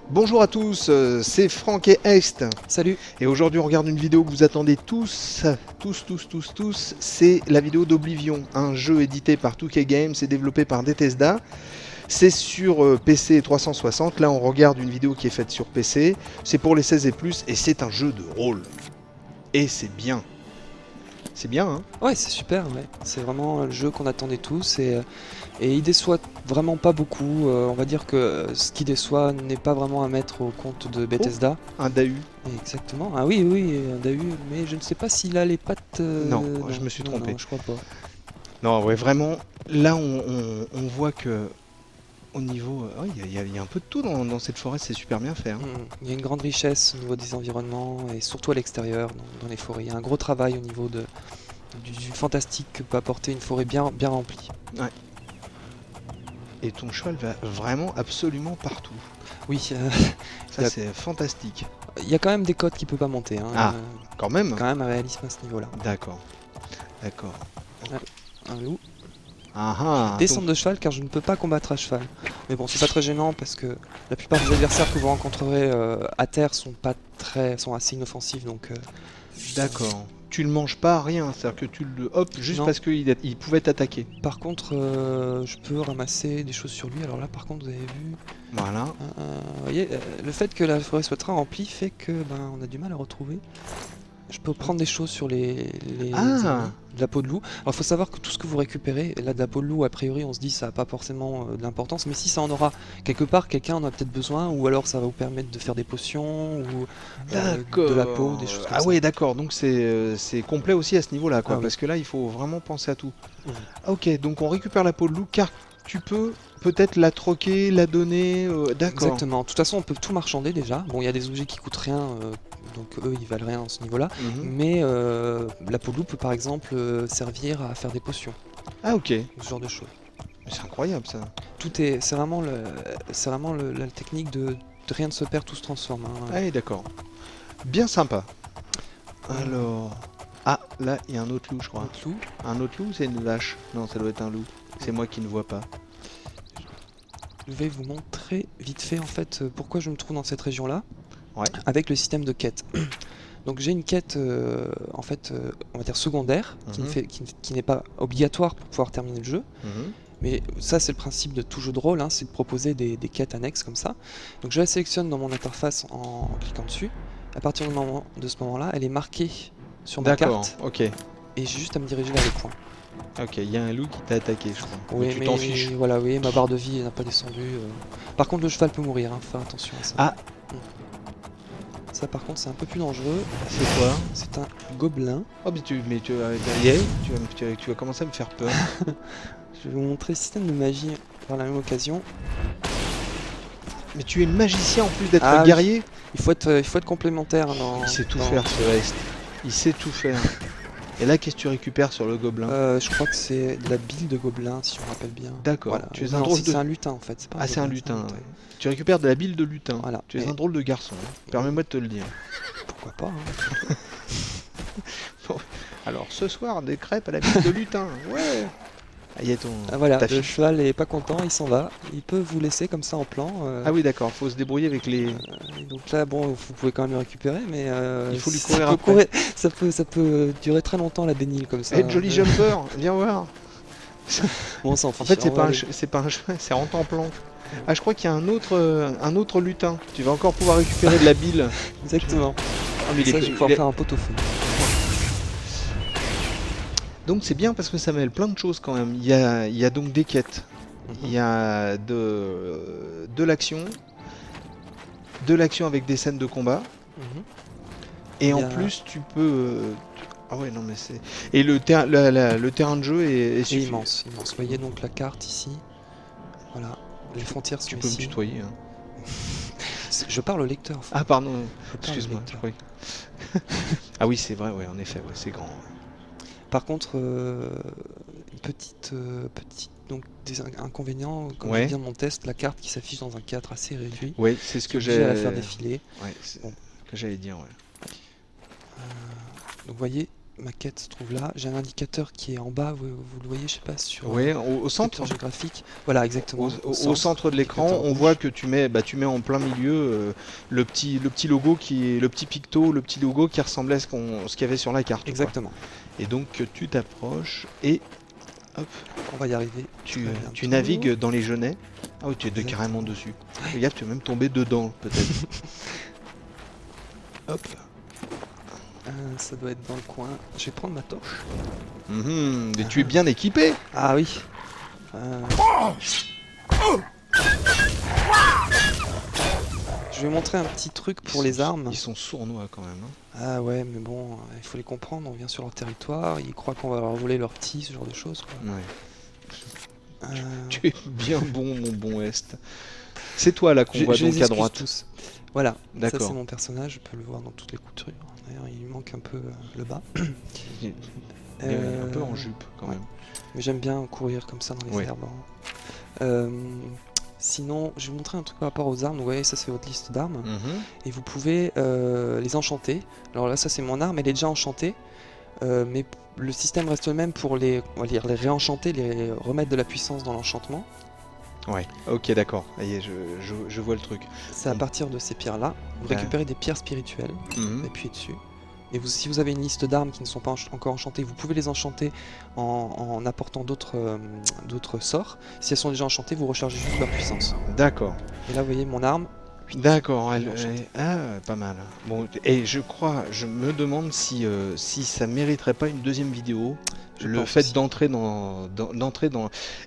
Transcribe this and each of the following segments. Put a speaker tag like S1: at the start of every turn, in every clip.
S1: Bonjour à tous, c'est Franck et Est.
S2: Salut.
S1: Et aujourd'hui on regarde une vidéo que vous attendez tous, c'est la vidéo d'Oblivion, un jeu édité par 2K Games et développé par Bethesda. C'est sur PC et 360, là on regarde une vidéo qui est faite sur PC, c'est pour les 16 et plus et c'est un jeu de rôle. Et c'est bien. C'est bien, hein?
S2: Ouais, c'est super, ouais. C'est vraiment le jeu qu'on attendait tous et il déçoit vraiment pas beaucoup. On va dire que ce qui déçoit n'est pas vraiment à mettre au compte de Bethesda.
S1: Oh, un Dahu.
S2: Exactement. Ah oui, oui, un Dahu, mais je ne sais pas s'il a les pattes...
S1: Non, je me suis trompé.
S2: Non, je crois pas.
S1: Non, ouais, vraiment, là on voit que au niveau... Il y a un peu de tout dans cette forêt, c'est super bien fait. Hein.
S2: Il y a une grande richesse au niveau des environnements et surtout à l'extérieur, dans les forêts. Il y a un gros travail au niveau du fantastique que peut apporter une forêt bien remplie.
S1: Ouais. Et ton cheval va vraiment absolument partout.
S2: Oui,
S1: ça c'est fantastique.
S2: Il y a quand même des codes qu'il peut pas monter. Hein.
S1: Ah, quand même.
S2: Quand même un réalisme à ce niveau-là.
S1: D'accord, d'accord.
S2: Un loup.
S1: Descendre
S2: de cheval car je ne peux pas combattre à cheval. Mais bon, c'est pas très gênant parce que la plupart des adversaires que vous rencontrerez à terre sont assez inoffensifs donc.
S1: D'accord. Tu le manges pas, rien, c'est-à-dire que tu le hop juste parce qu'il pouvait t'attaquer.
S2: Par contre, je peux ramasser des choses sur lui. Alors là, par contre, vous avez vu.
S1: Voilà.
S2: Vous voyez, le fait que la forêt soit très remplie fait que on a du mal à retrouver. Je peux prendre des choses sur les ennemis, de la peau de loup. Alors il faut savoir que tout ce que vous récupérez, là de la peau de loup a priori on se dit ça n'a pas forcément de l'importance, mais si ça en aura quelque part, quelqu'un en a peut-être besoin, ou alors ça va vous permettre de faire des potions, ou de la peau, des choses comme ça.
S1: Ah ouais d'accord, donc c'est complet aussi à ce niveau là quoi, parce que là il faut vraiment penser à tout. Ok, donc on récupère la peau de loup car tu peux peut-être la troquer, la donner, d'accord.
S2: Exactement, de toute façon on peut tout marchander déjà, bon il y a des objets qui coûtent rien, donc eux ils valent rien à ce niveau là, mais la peau de loup peut par exemple servir à faire des potions.
S1: Ah ok.
S2: Ce genre de choses.
S1: C'est incroyable ça.
S2: C'est vraiment, la technique de rien ne se perd, tout se transforme. Hein.
S1: Ah oui d'accord. Bien sympa. Alors... Ah là il y a un autre loup je crois. Un autre loup ou c'est une vache? Non ça doit être un loup. C'est moi qui ne vois pas.
S2: Je vais vous montrer vite fait en fait pourquoi je me trouve dans cette région là, avec le système de quête. Donc j'ai une quête en fait on va dire secondaire qui n'est pas obligatoire pour pouvoir terminer le jeu. Mais ça c'est le principe de tout jeu de rôle, hein, c'est de proposer des quêtes annexes comme ça. Donc je la sélectionne dans mon interface en cliquant dessus. À partir de ce moment là elle est marquée sur ma carte.
S1: Ok.
S2: Et j'ai juste à me diriger vers le point.
S1: Ok, il y a un loup qui t'a attaqué, je crois.
S2: Oui,
S1: tu t'en fiches.
S2: Voilà, oui, ma barre de vie n'a pas descendu. Par contre, le cheval peut mourir, hein, faut faire attention à ça.
S1: Ah.
S2: Ça, par contre, c'est un peu plus dangereux.
S1: C'est quoi?
S2: C'est un gobelin.
S1: Oh, mais tu vas commencer à me faire peur.
S2: Je vais vous montrer le système de magie par la même occasion.
S1: Mais tu es magicien en plus d'être guerrier?
S2: Il faut être complémentaire.
S1: Il sait tout faire, ce reste. Il sait tout faire. Et là, qu'est-ce que tu récupères sur le gobelin?
S2: Je crois que c'est de la bile de gobelin, si je me rappelle bien.
S1: D'accord.
S2: Voilà.
S1: Tu es un drôle de...
S2: C'est un lutin, en fait.
S1: Ah, c'est un lutin. Ouais. Tu récupères de la bile de lutin.
S2: Voilà.
S1: Tu es un drôle de garçon. Permets-moi de te le dire.
S2: Pourquoi pas, hein.
S1: Bon. Alors, ce soir, des crêpes à la bile de lutin. Ouais.
S2: Voilà, le cheval est pas content, il s'en va. Il peut vous laisser comme ça en plan.
S1: Ah oui, d'accord, faut se débrouiller avec les...
S2: donc là, bon, vous pouvez quand même le récupérer, mais...
S1: il faut lui courir après.
S2: Ça peut durer très longtemps la bénile comme ça.
S1: Hey, Jolly Jumper, viens voir.
S2: Bon, on s'en fiche.
S1: En fait, c'est pas un cheval, c'est en plan. Ah, je crois qu'il y a un autre lutin. Tu vas encore pouvoir récupérer de la bile.
S2: Exactement.
S1: Ah, mais
S2: ça, je vais pouvoir faire un pot-au-feu.
S1: Donc c'est bien parce que ça mêle plein de choses quand même. Il y a donc des quêtes. Il y a de l'action. De l'action avec des scènes de combat. Et en plus tu peux... Ah ouais non mais c'est... Et le terrain de jeu est
S2: immense, immense. Vous voyez donc la carte ici. Voilà. Les frontières sont ici.
S1: Tu peux me tutoyer. Hein.
S2: Je parle au lecteur.
S1: Ah pardon, excuse-moi. Ah oui c'est vrai, ouais, en effet, ouais, c'est grand.
S2: Par contre, donc des inconvénients, comme je viens de mon test, la carte qui s'affiche dans un cadre assez réduit.
S1: Oui, c'est ce que j'ai
S2: à la faire défiler.
S1: Ouais, c'est ce que j'allais dire, ouais.
S2: Donc vous voyez, ma quête se trouve là. J'ai un indicateur qui est en bas, vous le voyez, je sais pas, sur
S1: Oui, au centre
S2: géographique. Voilà, exactement.
S1: Au centre de l'écran, on voit que tu mets en plein milieu le petit logo le petit picto, le petit logo qui ressemblait à ce qu'il y avait sur la carte.
S2: Exactement.
S1: Quoi. Et donc tu t'approches et hop.
S2: On va y arriver.
S1: Tu navigues dans les genêts. Ah oui, tu es carrément dessus. Regarde, tu es même tombé dedans, peut-être. Hop.
S2: Ça doit être dans le coin. Je vais prendre ma torche.
S1: Et tu es bien équipé.
S2: Ah oui. Je vais montrer un petit truc pour les armes.
S1: Ils sont sournois quand même.
S2: Ah ouais, mais bon, il faut les comprendre. On vient sur leur territoire. Ils croient qu'on va leur voler leurs petits, ce genre de choses. Quoi.
S1: Ouais. Tu es bien bon, mon bon Est. C'est toi là qu'on voit donc à droite.
S2: Tous. Voilà, ça
S1: c'est
S2: mon personnage. Je peux le voir dans toutes les coutures. D'ailleurs, il manque un peu le bas.
S1: Un peu en jupe quand même.
S2: Mais j'aime bien courir comme ça dans les herbes. Sinon, je vais vous montrer un truc par rapport aux armes. Vous voyez, ça c'est votre liste d'armes. Et vous pouvez les enchanter. Alors là, ça c'est mon arme, elle est déjà enchantée. Mais le système reste le même pour les réenchanter, les remettre de la puissance dans l'enchantement.
S1: Ouais, ok, d'accord. Je vois le truc.
S2: C'est à partir de ces pierres-là. Vous récupérez des pierres spirituelles, appuyez dessus. Et si vous avez une liste d'armes qui ne sont pas encore enchantées, vous pouvez les enchanter en apportant d'autres sorts. Si elles sont déjà enchantées, vous rechargez juste leur puissance.
S1: D'accord.
S2: Et là, vous voyez mon arme.
S1: D'accord, pas mal. Bon, et je me demande si ça mériterait pas une deuxième vidéo. Le fait d'entrer dans...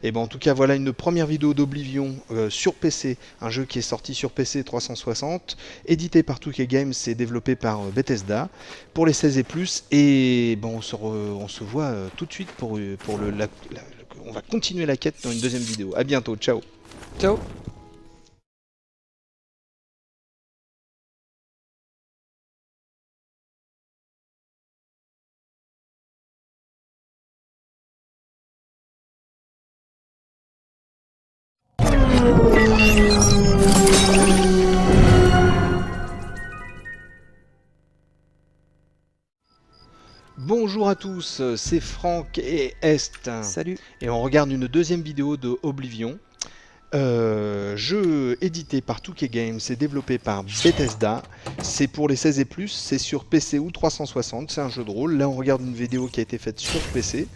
S1: Et ben en tout cas, voilà une première vidéo d'Oblivion sur PC, un jeu qui est sorti sur PC 360, édité par 2K Games et développé par Bethesda, pour les 16 et plus, et bon, on se voit tout de suite pour on va continuer la quête dans une deuxième vidéo. À bientôt, ciao.
S2: Ciao.
S1: Bonjour à tous, c'est Franck et Est.
S2: Salut.
S1: Et on regarde une deuxième vidéo de Oblivion. Jeu édité par 2K Games et développé par Bethesda. C'est pour les 16 et plus, c'est sur PC ou 360, c'est un jeu de rôle. Là on regarde une vidéo qui a été faite sur PC.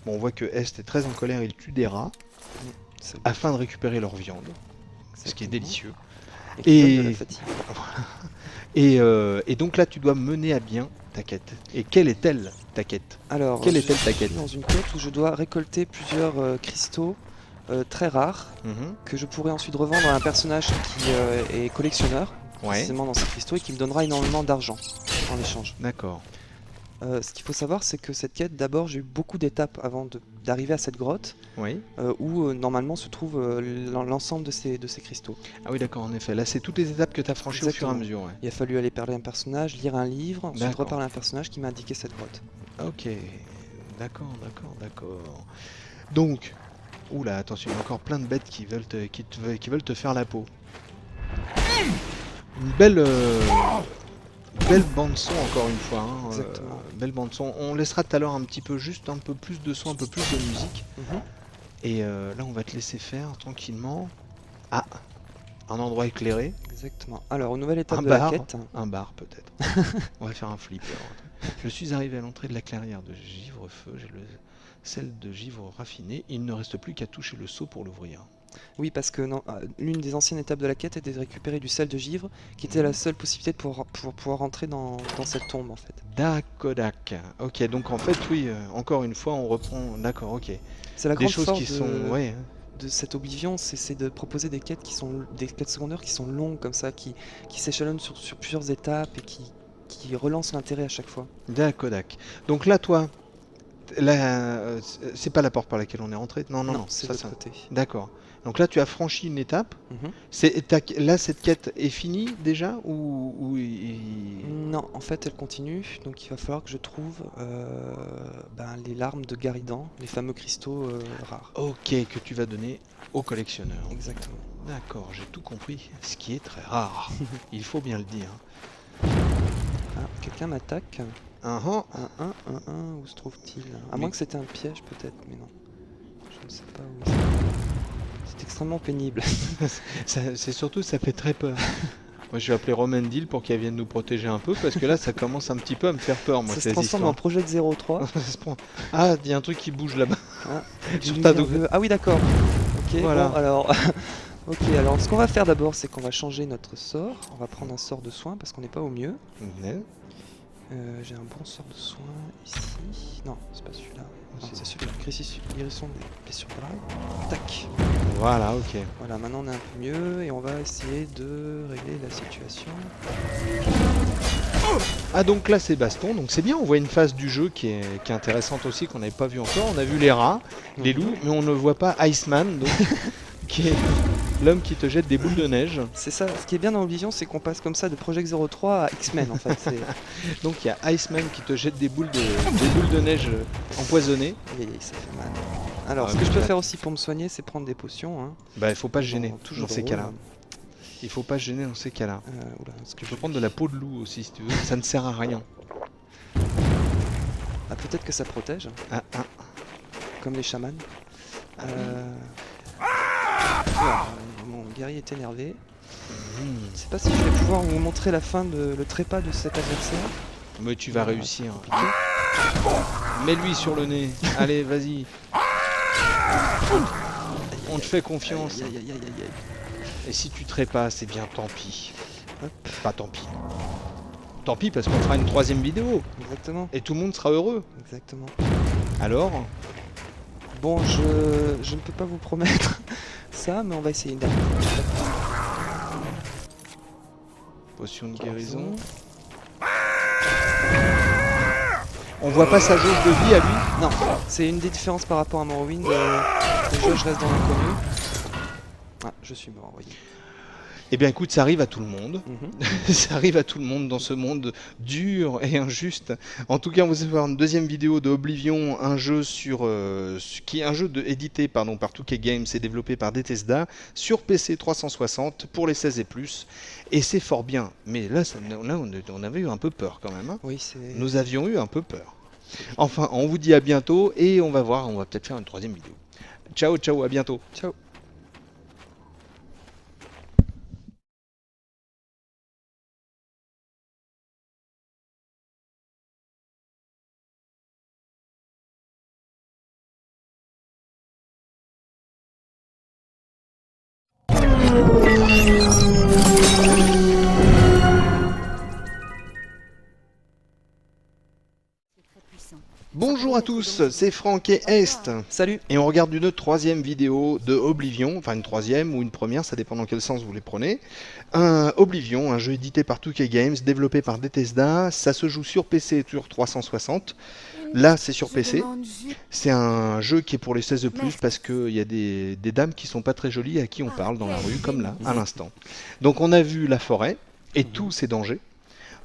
S1: Bon, on voit que Est est très en colère, il tue des rats afin de récupérer leur viande, ce qui est délicieux. Et donc là tu dois mener à bien ta quête. Et quelle est-elle ta quête?
S2: Alors,
S1: quelle est-elle ta quête?
S2: Dans une quête où je dois récolter plusieurs cristaux très rares que je pourrais ensuite revendre à un personnage qui est collectionneur précisément dans ces cristaux et qui me donnera énormément d'argent en échange.
S1: D'accord.
S2: Ce qu'il faut savoir, c'est que cette quête, d'abord, j'ai eu beaucoup d'étapes avant d'arriver à cette grotte où normalement se trouve l'ensemble de ces cristaux.
S1: Ah oui, d'accord, en effet. Là, c'est toutes les étapes que tu as franchies au fur et à mesure. Ouais.
S2: Il a fallu aller parler à un personnage, lire un livre, ensuite reparler à un personnage qui m'a indiqué cette grotte.
S1: Ok, d'accord. Donc, oula, attention, il y a encore plein de bêtes qui veulent te faire la peau. Une belle bande son encore une fois. Belle bande son. On laissera tout à l'heure un petit peu, juste un peu plus de son, un peu plus de musique. Et là, on va te laisser faire tranquillement. Ah, un endroit éclairé.
S2: Exactement. Alors, une nouvelle étape de la quête.
S1: Un bar peut-être. On va faire un flipper. Je suis arrivé à l'entrée de la clairière de Givre-Feu. J'ai le sel de givre raffiné. Il ne reste plus qu'à toucher le seau pour l'ouvrir.
S2: Oui, parce que l'une des anciennes étapes de la quête était de récupérer du sel de givre, qui était la seule possibilité de pouvoir rentrer dans cette tombe en fait.
S1: D'accord. Ok, donc en fait, oui, encore une fois, on reprend. D'accord, ok.
S2: C'est la grande force
S1: de
S2: cette Oblivion, c'est de proposer des quêtes des quêtes secondaires qui sont longues comme ça, qui s'échelonnent sur plusieurs étapes et qui relancent l'intérêt à chaque fois.
S1: D'accord. Donc là, toi, c'est pas la porte par laquelle on est rentré. Non,
S2: c'est de l'autre côté.
S1: D'accord. Donc là, tu as franchi une étape. Là, cette quête est finie déjà ou...
S2: Non, en fait, elle continue. Donc il va falloir que je trouve les larmes de Garidan, les fameux cristaux rares.
S1: Ok, que tu vas donner au collectionneur.
S2: Exactement.
S1: D'accord, j'ai tout compris. Ce qui est très rare. Il faut bien le dire.
S2: Ah, quelqu'un m'attaque. Où se trouve-t-il? À moins que c'était un piège peut-être, mais non. Je ne sais pas où. C'est extrêmement pénible.
S1: C'est surtout, ça fait très peur. Moi, je vais appeler Romendil pour qu'elle vienne nous protéger un peu, parce que là, ça commence un petit peu à me faire peur, moi,
S2: Ça se
S1: ces
S2: transforme en
S1: histoires.
S2: Project 03.
S1: Ah, il y a un truc qui bouge là-bas.
S2: Ah,
S1: Sur ta double.
S2: Ah oui, d'accord. Ok,
S1: Voilà.
S2: bon, alors... Ok, alors ce qu'on va faire d'abord, c'est qu'on va changer notre sort. On va prendre un sort de soin, parce qu'on n'est pas au mieux.
S1: Ouais.
S2: J'ai un bon sort de soin ici. Non, c'est pas celui-là. Non, c'est celui-là. Guérison des blessures graves. Tac.
S1: Voilà, ok.
S2: Voilà, maintenant on est un peu mieux et on va essayer de régler la situation.
S1: Ah, donc là c'est baston, donc c'est bien, on voit une phase du jeu qui est intéressante aussi, qu'on n'avait pas vu encore. On a vu les rats, les loups, mais on ne voit pas Iceman, donc, qui est l'homme qui te jette des boules de neige.
S2: C'est ça, ce qui est bien dans Oblivion, c'est qu'on passe comme ça de Project 03 à X-Men en fait.
S1: Donc il y a Iceman qui te jette des boules de neige empoisonnées.
S2: Et ça fait mal. Alors, ce que je peux faire aussi pour me soigner, c'est prendre des potions. Hein.
S1: Bah, il faut pas se gêner
S2: toujours
S1: dans ces cas-là. Il faut pas se gêner dans ces cas-là. Tu peux prendre de la peau de loup aussi si tu veux, ça ne sert à rien.
S2: Ah, peut-être que ça protège. Comme les chamans. Mon guerrier est énervé. Je sais pas si je vais pouvoir vous montrer la fin de le trépas de cet adversaire.
S1: Mais tu vas réussir. Mets-lui sur le nez. Allez, vas-y. On te fait confiance. Et si tu trépasses, c'est bien tant pis.
S2: Hop.
S1: Pas tant pis. Tant pis parce qu'on fera une 3e vidéo.
S2: Exactement.
S1: Et tout le monde sera heureux.
S2: Exactement.
S1: Alors?
S2: Bon, je ne peux pas vous promettre ça, mais on va essayer une dernière fois.
S1: Potion de guérison. On voit pas sa jauge de vie à lui?
S2: Non, c'est une des différences par rapport à Morrowind. Déjà, je reste dans l'inconnu. Ah, je suis mort, voyez.
S1: Eh bien écoute, ça arrive à tout le monde. Ça arrive à tout le monde dans ce monde dur et injuste. En tout cas, on va voir une deuxième vidéo de Oblivion, un jeu édité par 2K Games et développé par Bethesda sur PC 360 pour les 16 et plus. Et c'est fort bien. Mais là, on avait eu un peu peur quand même. Hein.
S2: Oui, c'est...
S1: Nous avions eu un peu peur. Enfin, on vous dit à bientôt et on va peut-être faire une 3e vidéo. Ciao, ciao, à bientôt.
S2: Ciao.
S1: Bonjour à tous, c'est Franck et Est.
S2: Salut.
S1: Et on regarde une 3e vidéo de Oblivion, enfin une 3e ou une première, ça dépend dans quel sens vous les prenez. Oblivion, un jeu édité par 2K Games, développé par Bethesda, ça se joue sur PC et sur 360. Là c'est sur PC, c'est un jeu qui est pour les 16+, parce qu'il y a des dames qui sont pas très jolies à qui on parle dans la rue, comme là, à l'instant. Donc on a vu la forêt et tous ses dangers.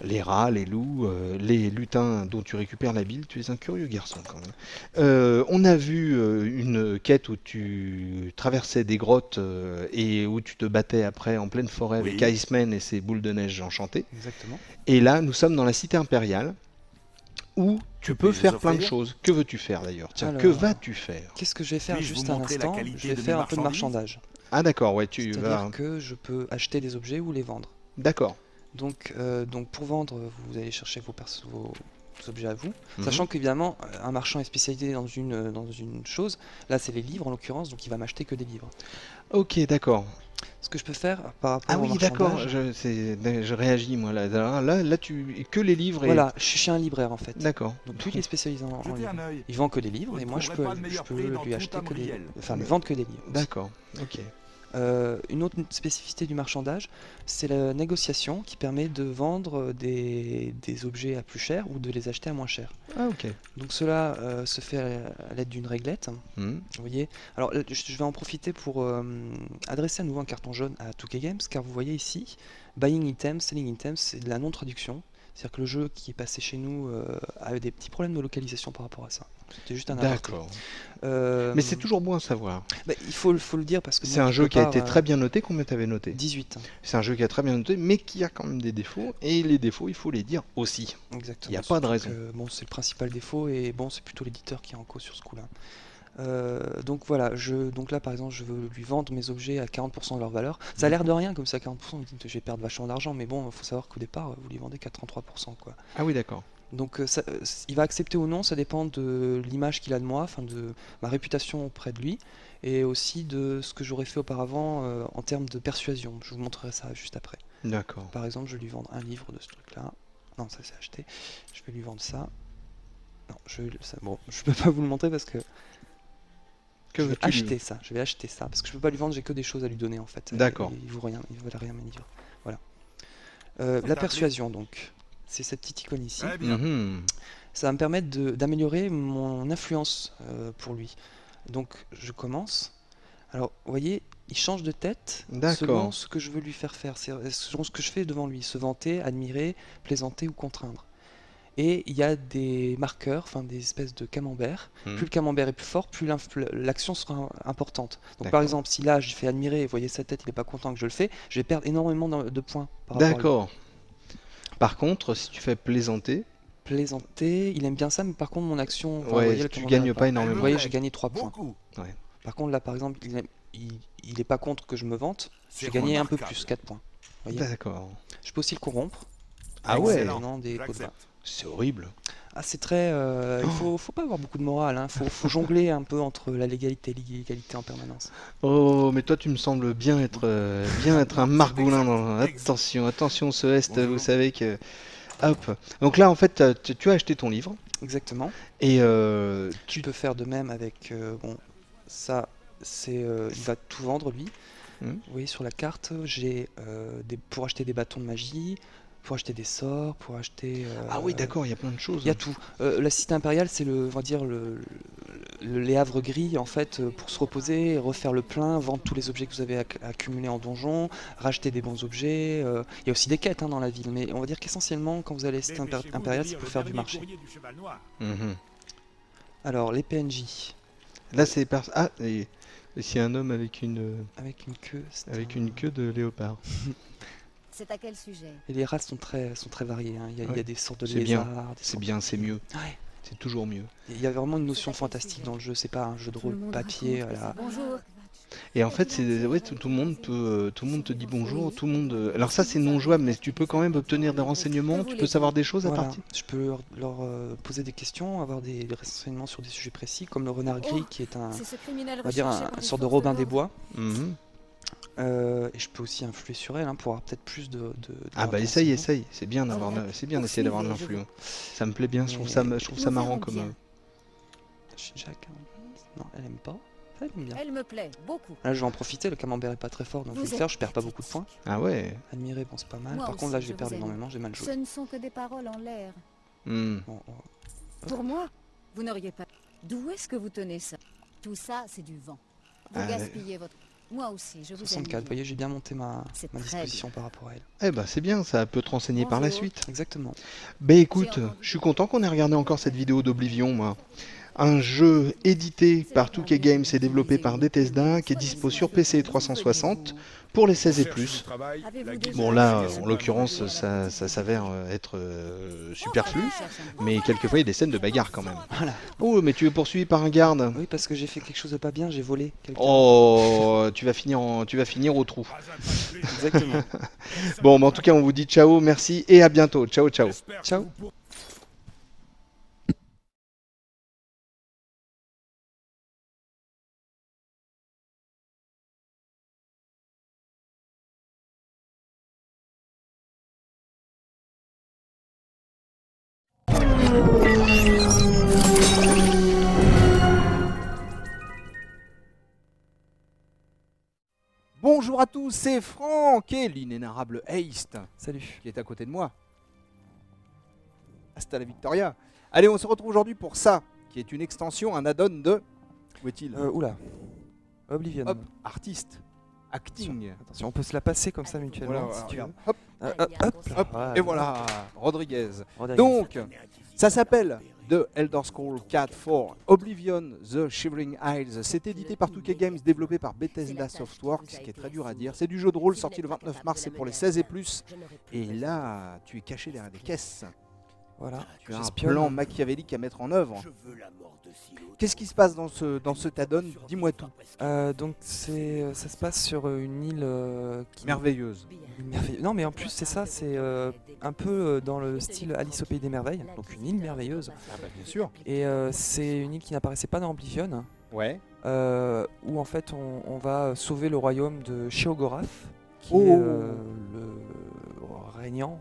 S1: Les rats, les loups, les lutins dont tu récupères la bile, tu es un curieux garçon quand même. On a vu une quête où tu traversais des grottes et où tu te battais après en pleine forêt avec Iceman et ses boules de neige enchantées.
S2: Exactement.
S1: Et là, nous sommes dans la cité impériale où tu peux faire plein de choses. Que veux-tu faire d'ailleurs? Tiens, alors, que vas-tu faire?
S2: Qu'est-ce que je vais faire juste un instant? Je vais faire un peu de marchandage.
S1: Ah d'accord, ouais, tu vas...
S2: C'est-à-dire que je peux acheter des objets ou les vendre.
S1: D'accord.
S2: Donc pour vendre, vous allez chercher vos objets à vous, sachant qu'évidemment un marchand est spécialisé dans une chose. Là c'est les livres en l'occurrence, donc il va m'acheter que des livres.
S1: Ok, d'accord.
S2: Ce que je peux faire par rapport au marchandage...
S1: d'accord, je réagis moi là. Là tu que les livres.
S2: Voilà, je suis chez un libraire en fait.
S1: D'accord.
S2: Donc lui il est spécialisé en livres. Il vend que des livres et moi je peux lui acheter que des livres. Enfin lui vendre que des livres.
S1: D'accord. Ok.
S2: Une autre spécificité du marchandage, c'est la négociation qui permet de vendre des objets à plus cher ou de les acheter à moins cher.
S1: Ah ok.
S2: Donc cela se fait à l'aide d'une réglette. Vous voyez. Alors je vais en profiter pour adresser à nouveau un carton jaune à 2K Games, car vous voyez ici, buying items, selling items, c'est de la non-traduction. C'est-à-dire que le jeu qui est passé chez nous a eu des petits problèmes de localisation par rapport à ça. C'était juste un aparté.
S1: D'accord. Mais c'est toujours bon à savoir.
S2: Bah, il faut le dire parce que
S1: C'est un jeu qui a été très bien noté. Combien t'avais noté?
S2: 18.
S1: C'est un jeu qui a très bien noté, mais qui a quand même des défauts. Et les défauts, il faut les dire aussi.
S2: Exactement.
S1: Il n'y a pas de raison.
S2: Bon, c'est le principal défaut et bon, c'est plutôt l'éditeur qui est en cause sur ce coup-là. Donc voilà, donc là par exemple je veux lui vendre mes objets à 40% de leur valeur. Ça a l'air de rien comme ça, 40%, vous dites, je vais perdre vachement d'argent, mais bon, il faut savoir qu'au départ vous lui vendez qu'à 33%, quoi.
S1: Ah oui, d'accord.
S2: Donc il va accepter ou non, ça dépend de l'image qu'il a de moi, enfin de ma réputation auprès de lui, et aussi de ce que j'aurais fait auparavant en termes de persuasion. Je vous montrerai ça juste après.
S1: D'accord.
S2: Par exemple, je vais lui vendre un livre de ce truc-là. Non, ça c'est acheté. Je vais lui vendre ça. Non, bon, je peux pas vous le montrer parce que je vais acheter ça. Je vais acheter ça parce que je peux pas lui vendre. J'ai que des choses à lui donner en fait.
S1: D'accord.
S2: Il vaut rien. Il vaut rien me dire. Voilà. La persuasion donc. C'est cette petite icône ici. Ça va me permettre d'améliorer mon influence pour lui. Donc je commence. Alors vous voyez, il change de tête selon ce que je veux lui faire faire, selon ce que je fais devant lui, se vanter, admirer, plaisanter ou contraindre. Et il y a des marqueurs, enfin des espèces de camembert. Plus le camembert est plus fort, plus l'action sera importante. Donc par exemple, si là je fais admirer, vous voyez sa tête, il n'est pas content que je le fais, je vais perdre énormément de points.
S1: D'accord. Par contre, si tu fais plaisanter,
S2: il aime bien ça, mais par contre mon action...
S1: Ouais, voyez, tu gagnes pas énormément.
S2: Vous voyez, j'ai gagné 3 points.
S1: Ouais.
S2: Par contre là par exemple, il est pas contre que je me vante, j'ai gagné un peu plus, 4 points.
S1: D'accord.
S2: Je peux aussi le corrompre.
S1: Ah ouais, c'est horrible.
S2: Ah, c'est très... il faut pas avoir beaucoup de morale, hein. Faut jongler un peu entre la légalité et l'illégalité en permanence.
S1: Oh, mais toi tu me sembles bien être un margoulin. Attention ce est, vous savez que... Hop. Donc là en fait tu as acheté ton livre.
S2: Exactement.
S1: Et
S2: tu peux faire de même avec... bon, ça, c'est... il va tout vendre lui. Vous voyez sur la carte, j'ai pour acheter des bâtons de magie, pour acheter des sorts, pour acheter...
S1: Ah oui, d'accord, il y a plein de choses.
S2: Il y a tout. La cité impériale, c'est on va dire les havres gris, en fait, pour se reposer, refaire le plein, vendre tous les objets que vous avez accumulés en donjon, racheter des bons objets. Il y a aussi des quêtes dans la ville, mais on va dire qu'essentiellement, quand vous allez à la cité impériale, c'est pour faire du marché. Alors, les PNJ.
S1: Là, c'est... Ah, et c'est un homme avec une...
S2: Avec une queue
S1: de léopard.
S3: C'est à quel sujet?
S2: Et les races sont très variées, hein. Il y a des sortes de lézards.
S1: C'est bien, c'est mieux.
S2: Ouais.
S1: C'est toujours mieux.
S2: Il y a vraiment une notion fantastique dans le jeu, c'est pas un jeu de rôle papier.
S3: Bonjour.
S1: Et en fait, tout le monde te dit bonjour, tout le monde... Alors ça, c'est non jouable, mais tu peux quand même obtenir des renseignements, tu peux savoir des choses à partir.
S2: Je peux leur poser des questions, avoir des renseignements sur des sujets précis, comme le renard gris, qui est un sorte de Robin des Bois. Et je peux aussi influer sur elle pour avoir peut-être plus de
S1: ah bah essaye, c'est bien d'essayer d'avoir de l'influence. Ça me plaît bien, je trouve ça marrant comme...
S2: Non, elle aime pas. Ça, elle aime bien.
S3: Elle me plaît beaucoup.
S2: Là je vais en profiter, le camembert est pas très fort, donc je vais le faire, je perds pas beaucoup de points.
S1: Ah ouais.
S2: Admirer, bon c'est pas mal. Par contre là je vais perdre énormément, j'ai mal joué.
S3: Ce ne sont que des paroles en l'air. Pour moi, vous n'auriez pas... D'où est-ce que vous tenez ça? Tout ça, c'est du vent. Vous gaspillez votre... Moi aussi, je vous
S2: 64, vous voyez, j'ai bien monté ma disposition par rapport à elle.
S1: Eh bah c'est bien, ça peut te renseigner par la suite.
S2: Exactement.
S1: Bah écoute, je suis content qu'on ait regardé encore cette vidéo d'Oblivion, moi. Un jeu édité par 2K Games et développé par Bethesda, qui est dispo sur PC 360 pour les 16 et plus. Bon là, en l'occurrence, ça s'avère être superflu, mais quelquefois il y a des scènes de bagarre quand même.
S2: Voilà.
S1: Oh, mais tu es poursuivi par un garde.
S2: Oui, parce que j'ai fait quelque chose de pas bien, j'ai volé quelqu'un.
S1: Oh, tu vas finir au trou.
S2: Exactement.
S1: Bon, bah, en tout cas, on vous dit ciao, merci et à bientôt. Ciao, ciao.
S2: Ciao.
S4: Bonjour à tous, c'est Franck et l'inénarrable Haste.
S2: Salut.
S4: Qui est à côté de moi. Hasta la Victoria. Allez, on se retrouve aujourd'hui pour ça, qui est une extension, un add-on de... Où est-il?
S2: Oula. Oblivion.
S4: Hop, artiste. Acting.
S2: Attention, on peut se la passer comme ça mutuellement,
S4: voilà,
S2: si tu veux.
S4: Hop,
S3: hop,
S4: hop, et voilà, Rodriguez. Donc, ça s'appelle de Elder Scrolls 4 for Oblivion The Shivering Isles. C'est édité par 2K Games, développé par Bethesda Softworks, ce qui est très dur à dire. C'est du jeu de rôle sorti le 29 mars, c'est pour les 16 et plus. Et là, tu es caché derrière des caisses.
S2: Voilà,
S4: Tu as un plan machiavélique à mettre en œuvre. Qu'est-ce qui se passe dans cet add-on? Dis-moi tout.
S2: Donc ça se passe sur une île
S4: Merveilleuse.
S2: Non mais en plus c'est ça, c'est un peu dans le style Alice au Pays des Merveilles, donc une île merveilleuse.
S4: Ah bah bien sûr.
S2: Et c'est une île qui n'apparaissait pas dans Oblivion,
S4: Ouais.
S2: où en fait on va sauver le royaume de Sheogorath, qui
S4: Oh.
S2: est le régnant,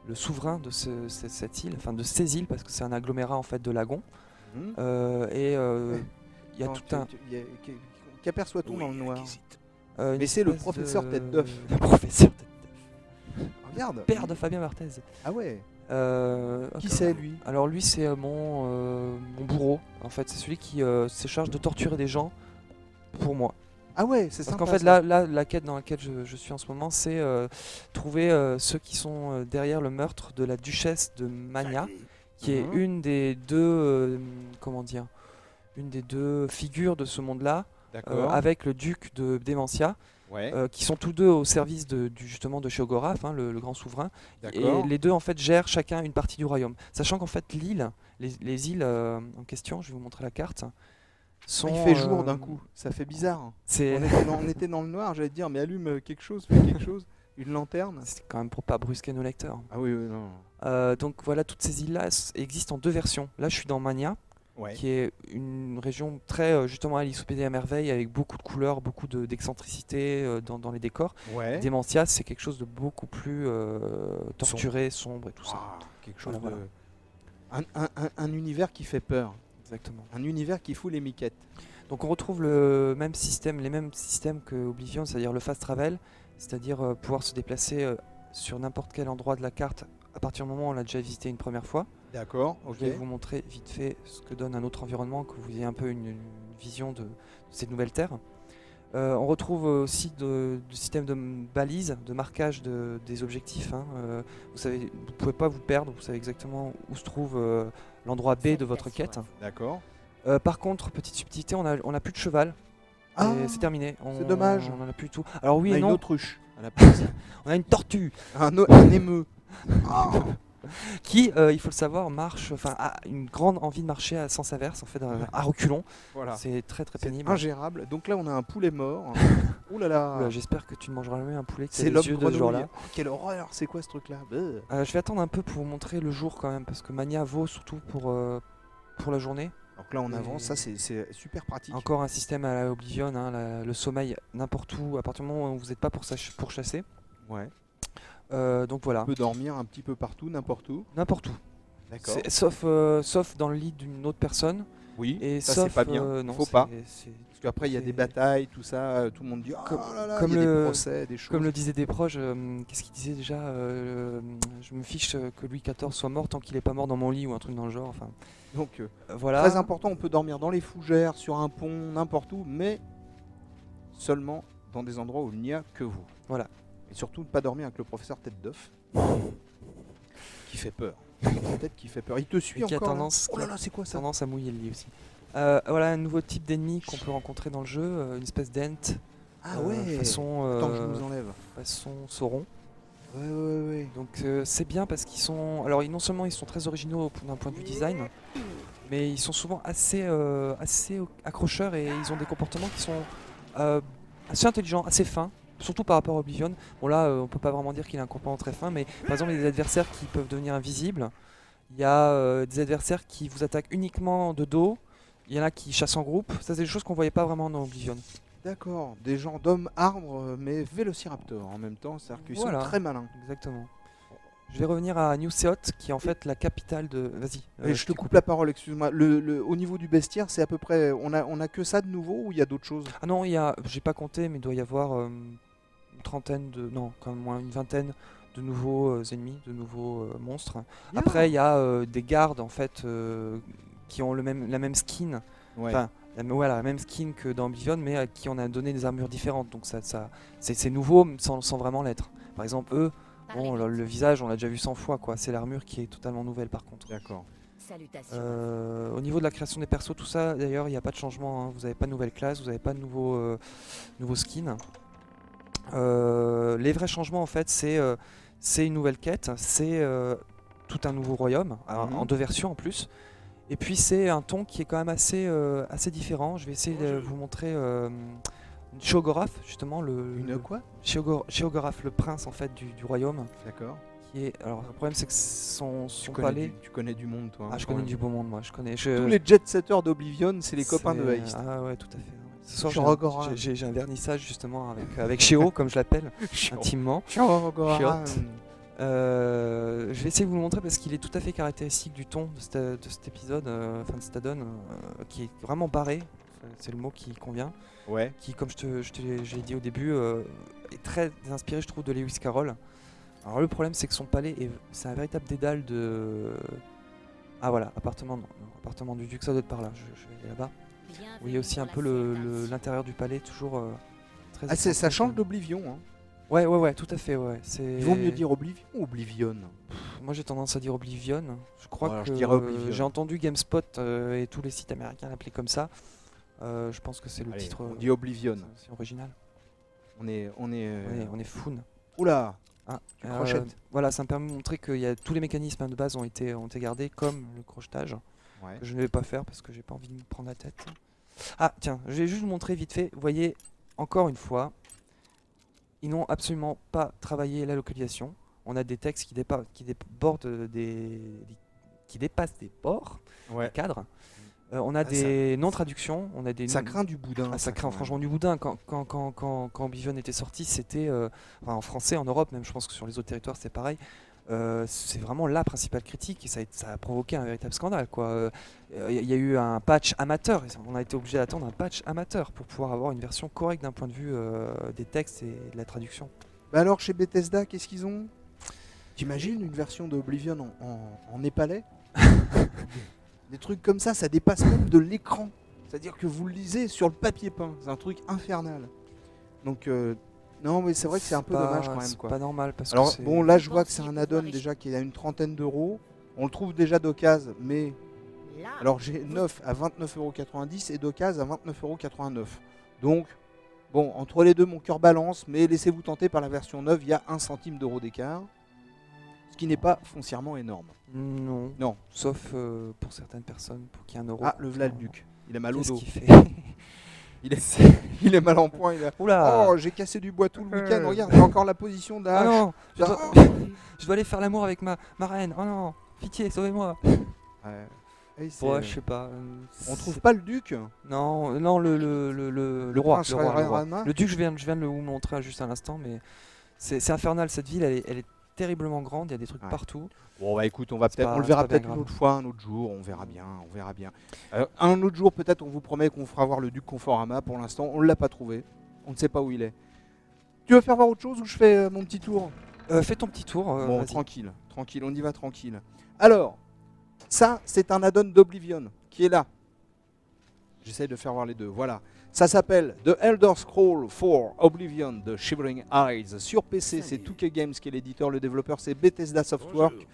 S2: le souverain de cette île, enfin de ces îles, parce que c'est un agglomérat en fait de lagons.
S4: Mhm.
S2: Il y a
S4: Attends,
S2: tout un...
S4: Qu'aperçoit-on dans le noir?
S2: une
S4: Mais c'est le
S2: espèce
S4: professeur
S2: de-
S4: Tête d'œuf.
S2: Le professeur Tête d'œuf.
S4: Regarde.
S2: Père de Fabien Barthez.
S4: Ah ouais. Qui
S2: Attends.
S4: c'est lui?
S2: Alors lui c'est mon bourreau. En fait c'est celui qui se charge de torturer des gens pour moi.
S4: Ah ouais, c'est
S2: Parce
S4: sympa.
S2: qu'en fait
S4: ça.
S2: là la quête dans laquelle je suis en ce moment c'est trouver ceux qui sont derrière le meurtre de la duchesse de Mania, qui est
S4: Mhm.
S2: une des deux une des deux figures de ce monde-là,
S4: D'accord.
S2: avec le duc de Démentia,
S4: Ouais.
S2: qui sont tous deux au service justement de Sheogorath, hein, le grand souverain.
S4: D'accord.
S2: Et les deux en fait gèrent chacun une partie du royaume. Sachant qu'en fait l'île, les îles en question, je vais vous montrer la carte, sont...
S4: Il fait jour d'un coup. Ça fait bizarre.
S2: C'est
S4: On était dans le noir. J'allais te dire, mais allume quelque chose, fais quelque chose. Une lanterne.
S2: c'est quand même pour pas brusquer nos lecteurs.
S4: Ah oui, oui, non.
S2: Donc voilà, toutes ces îles-là existent en deux versions. Là je suis dans Mania,
S4: Ouais.
S2: qui est une région très justement Alice au Pays des Merveilles, avec beaucoup de couleurs, beaucoup d'excentricité dans les décors.
S4: Ouais.
S2: Démentia, c'est quelque chose de beaucoup plus torturé, sombre et tout ça.
S4: Ah, quelque chose
S2: Voilà,
S4: de... Un univers qui fait peur.
S2: Exactement.
S4: Un univers qui fout les miquettes.
S2: Donc on retrouve les mêmes systèmes que Oblivion, c'est-à-dire le fast travel, c'est-à-dire pouvoir se déplacer sur n'importe quel endroit de la carte à partir du moment où on l'a déjà visité une première fois.
S4: D'accord, ok.
S2: Je vais vous montrer vite fait ce que donne un autre environnement, que vous ayez un peu une vision de ces nouvelles terres. On retrouve aussi du système de balises, de marquage des objectifs. Hein. Vous savez, vous pouvez pas vous perdre, vous savez exactement où se trouve l'endroit B de votre quête.
S4: D'accord.
S2: Par contre, petite subtilité, on a plus de cheval.
S4: Ah,
S2: Et c'est terminé.
S4: c'est dommage.
S2: On en a plus du tout. Alors oui
S4: On a
S2: et
S4: une
S2: non,
S4: autruche à la place.
S2: on a une tortue
S4: un émeu. Ah.
S2: qui, il faut le savoir, marche, enfin a une grande envie de marcher à sens inverse, en fait, à reculons.
S4: Voilà.
S2: C'est très très
S4: C'est
S2: pénible.
S4: ingérable. Donc là, on a un poulet mort. Ouh là là.
S2: Oula, j'espère que tu ne mangeras jamais un poulet qui a
S4: C'est
S2: les
S4: l'homme
S2: yeux de ce genre-là.
S4: grenouille. Oh, quelle horreur. C'est quoi ce truc-là?
S2: Je vais attendre un peu pour vous montrer le jour quand même, parce que Mania vaut surtout pour la journée.
S4: Donc là, on avance. Ça, c'est super pratique.
S2: Encore un système à la Oblivion, hein, le sommeil n'importe où, à partir du moment où vous n'êtes pas pour chasser.
S4: Ouais.
S2: Donc voilà,
S4: On peut dormir un petit peu partout, n'importe où.
S2: n'importe où.
S4: D'accord.
S2: Sauf dans le lit d'une autre personne.
S4: Oui,
S2: Et
S4: ça
S2: sauf,
S4: c'est pas bien.
S2: non,
S4: Faut pas.
S2: c'est-
S4: Parce qu'après il y a
S2: c'est-
S4: des batailles, tout ça, tout le monde dit
S2: Comme-
S4: oh là là,
S2: comme
S4: il y a
S2: le-
S4: des procès, des choses.
S2: Comme le disait des proches, qu'est-ce qu'il disait déjà je me fiche que Louis XIV soit mort tant qu'il n'est pas mort dans mon lit ou un truc dans le genre. Enfin,
S4: Donc
S2: voilà.
S4: très important, on peut dormir dans les fougères, sur un pont, n'importe où, mais seulement dans des endroits où il n'y a que vous.
S2: Voilà.
S4: Et surtout ne pas dormir avec le professeur Tête d'œuf, qui fait peur. Peut-être qui fait peur. Il te suit
S2: Et qui a
S4: encore. là
S2: tendance-
S4: Oh là là, c'est quoi ça?
S2: Tendance à mouiller le lit aussi. Voilà un nouveau type d'ennemi qu'on peut rencontrer dans le jeu, une espèce d'ent.
S4: Ah ouais.
S2: Façon,
S4: Attends que je nous enlève.
S2: façon Sauron.
S4: Ouais ouais ouais.
S2: Donc c'est bien parce qu'ils sont. Alors non seulement ils sont très originaux d'un point de vue design, mais ils sont souvent assez accrocheurs et ils ont des comportements qui sont assez intelligents, assez fins. Surtout par rapport à Oblivion. Bon là on peut pas vraiment dire qu'il a un comportement très fin, mais par exemple il y a des adversaires qui peuvent devenir invisibles. Il y a des adversaires qui vous attaquent uniquement de dos. Il y en a qui chassent en groupe. Ça c'est des choses qu'on voyait pas vraiment dans Oblivion.
S4: D'accord. Des gens d'hommes arbres, mais vélociraptor en même temps, c'est-à-dire qu'ils
S2: Voilà.
S4: sont très malins.
S2: Exactement. Je vais revenir à New Seot, qui est en fait la capitale de. Vas-y.
S4: Et je te coupe la parole, excuse-moi. Au niveau du bestiaire, c'est à peu près. On a que ça de nouveau ou il y a d'autres choses?
S2: Ah non, j'ai pas compté, mais il doit y avoir une trentaine de. Non, quand même moins une vingtaine de nouveaux ennemis, de nouveaux monstres.
S4: Bien.
S2: Après, il y a des gardes en fait qui ont la même skin.
S4: Ouais.
S2: Enfin, la même skin que dans Oblivion, mais à qui on a donné des armures différentes. Donc c'est nouveau sans vraiment l'être. Par exemple, eux, bon, le visage, on l'a déjà vu 100 fois, quoi. C'est l'armure qui est totalement nouvelle, par contre.
S4: D'accord.
S3: Salutations.
S2: Au niveau de la création des persos, tout ça, d'ailleurs, il n'y a pas de changement. Hein. Vous n'avez pas de nouvelle classe, vous n'avez pas de nouveau skin. Les vrais changements, en fait, c'est une nouvelle quête, c'est tout un nouveau royaume, en 2 versions en plus. Et puis c'est un ton qui est quand même assez différent. Je vais essayer de vous montrer Sheogorath, justement.
S4: Une quoi?
S2: Sheogorath, le prince en fait du royaume.
S4: D'accord.
S2: Alors le problème c'est que son palais...
S4: Tu connais du monde, toi.
S2: Ah, je connais du beau monde, moi. Tous
S4: les jet-setters d'Oblivion, c'est les copains de Heist.
S2: Ah ouais, tout à fait. Ce soir, j'ai un vernissage justement avec Sheo, comme je l'appelle, intimement. Je vais essayer de vous le montrer parce qu'il est tout à fait caractéristique du ton de cet épisode, de cet add-on, qui est vraiment barré, c'est le mot qui convient, qui, comme j'ai dit au début, est très inspiré, je trouve, de Lewis Carroll. Alors le problème, c'est que son palais, c'est un véritable dédale de... Ah voilà, appartement du duc, ça doit être par là, je vais aller là-bas. Vous voyez aussi un peu l'intérieur du palais, toujours très...
S4: Ah, ça change d'Oblivion, hein.
S2: Ouais, tout à fait, ouais.
S4: Il vaut mieux dire Oblivion ou Oblivion?
S2: Moi j'ai tendance à dire Oblivion. Je crois que j'ai entendu GameSpot et tous les sites américains l'appeler comme ça. Je pense que c'est le titre.
S4: On dit Oblivion.
S2: C'est original.
S4: On est
S2: Foon.
S4: Oula.
S2: Voilà, ça me permet de montrer que tous les mécanismes de base ont été gardés, comme le crochetage. Que je ne vais pas faire parce que j'ai pas envie de me prendre la tête. Ah tiens, je vais juste vous montrer vite fait. Vous voyez, encore une fois, ils n'ont absolument pas travaillé la localisation. On a des textes qui dépassent des bords, des cadres. On a des non-traductions. Ça
S4: craint du boudin.
S2: Ça craint franchement du boudin. Quand Oblivion était sorti, c'était en français, en Europe, même je pense que sur les autres territoires c'est pareil. C'est vraiment la principale critique et ça a provoqué un véritable scandale, quoi. Y a eu un patch amateur, on a été obligé d'attendre un patch amateur pour pouvoir avoir une version correcte d'un point de vue des textes et de la traduction.
S4: Bah alors chez Bethesda, qu'est-ce qu'ils ont? T'imagines une version d'Oblivion en népalais? Des trucs comme ça dépasse même de l'écran. C'est-à-dire que vous le lisez sur le papier peint, c'est un truc infernal. Donc non, mais c'est vrai que c'est un peu dommage quand même.
S2: C'est pas normal parce
S4: alors,
S2: que
S4: bon, là je vois que c'est un add-on déjà qui est à une trentaine d'euros. On le trouve déjà d'occasion, mais... Alors j'ai 9 à 29,90€ et d'occasion à 29,89€. Donc, bon, entre les deux, mon cœur balance, mais laissez-vous tenter par la version neuve, il y a 1 centime d'euro d'écart. Ce qui n'est pas foncièrement énorme.
S2: Non. Sauf pour certaines personnes, pour qui 1 euro...
S4: Ah, le Vlad Duc, il a mal au dos.
S2: Qu'est-ce qu'il fait?
S4: il est mal en point.
S2: Oula.
S4: Oh, j'ai cassé du bois tout le week-end. Regarde, j'ai encore la position d'âge.
S2: Ah non, je dois aller faire l'amour avec ma reine. Oh non, pitié, sauvez-moi. Je sais pas.
S4: On trouve pas le duc?
S2: Non, le roi. Le duc, je viens de le vous montrer juste à l'instant, mais c'est infernal cette ville. Elle est terriblement grande. Il y a des trucs partout.
S4: Bon bah écoute, on le verra peut-être une autre fois, un autre jour, on verra bien. Un autre jour peut-être, on vous promet qu'on fera voir le Duc Conforama. Pour l'instant, on ne l'a pas trouvé, on ne sait pas où il est. Tu veux faire voir autre chose ou je fais mon petit tour?
S2: Fais ton petit tour.
S4: Bon, tranquille, on y va tranquille. Alors, ça c'est un add-on d'Oblivion qui est là. J'essaie de faire voir les deux, voilà. Ça s'appelle The Elder Scrolls 4 Oblivion The Shivering Isles. Sur PC, c'est 2K Games qui est l'éditeur, le développeur c'est Bethesda Softworks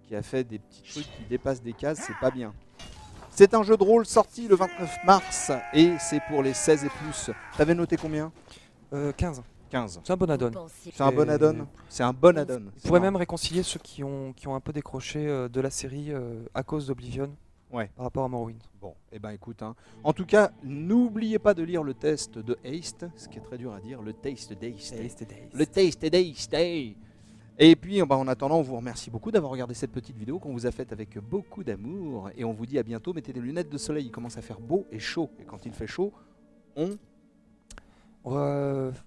S4: qui a fait des petits trucs qui dépassent des cases, c'est pas bien. C'est un jeu de rôle sorti le 29 mars et c'est pour les 16 et plus. T'avais noté combien?
S2: 15.
S4: 15.
S2: C'est un bon add-on.
S4: C'est un bon add-on. C'est un bon add-on.
S2: On pourrait même réconcilier ceux qui ont un peu décroché de la série à cause d'Oblivion. Par rapport à Morrowind. Bon,
S4: et ben écoute, hein. En tout cas, n'oubliez pas de lire le test de Heist, ce qui est très dur à dire, le taste d'Heist. Le taste d'Heist. Et puis, en attendant, on vous remercie beaucoup d'avoir regardé cette petite vidéo qu'on vous a faite avec beaucoup d'amour. Et on vous dit à bientôt, mettez des lunettes de soleil, il commence à faire beau et chaud. Et quand il fait chaud, on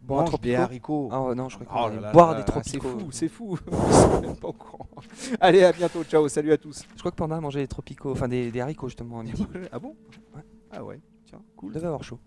S4: mange des haricots.
S2: Ah non, je crois qu'on va boire des tropicaux.
S4: C'est fou. C'est même pas au courant. Allez, à bientôt, ciao, salut à tous.
S2: Je crois que Panda a mangé des tropicaux, enfin des haricots justement à midi.
S4: Ah bon? Ouais. Ah ouais, tiens, cool.
S2: Il devait avoir chaud.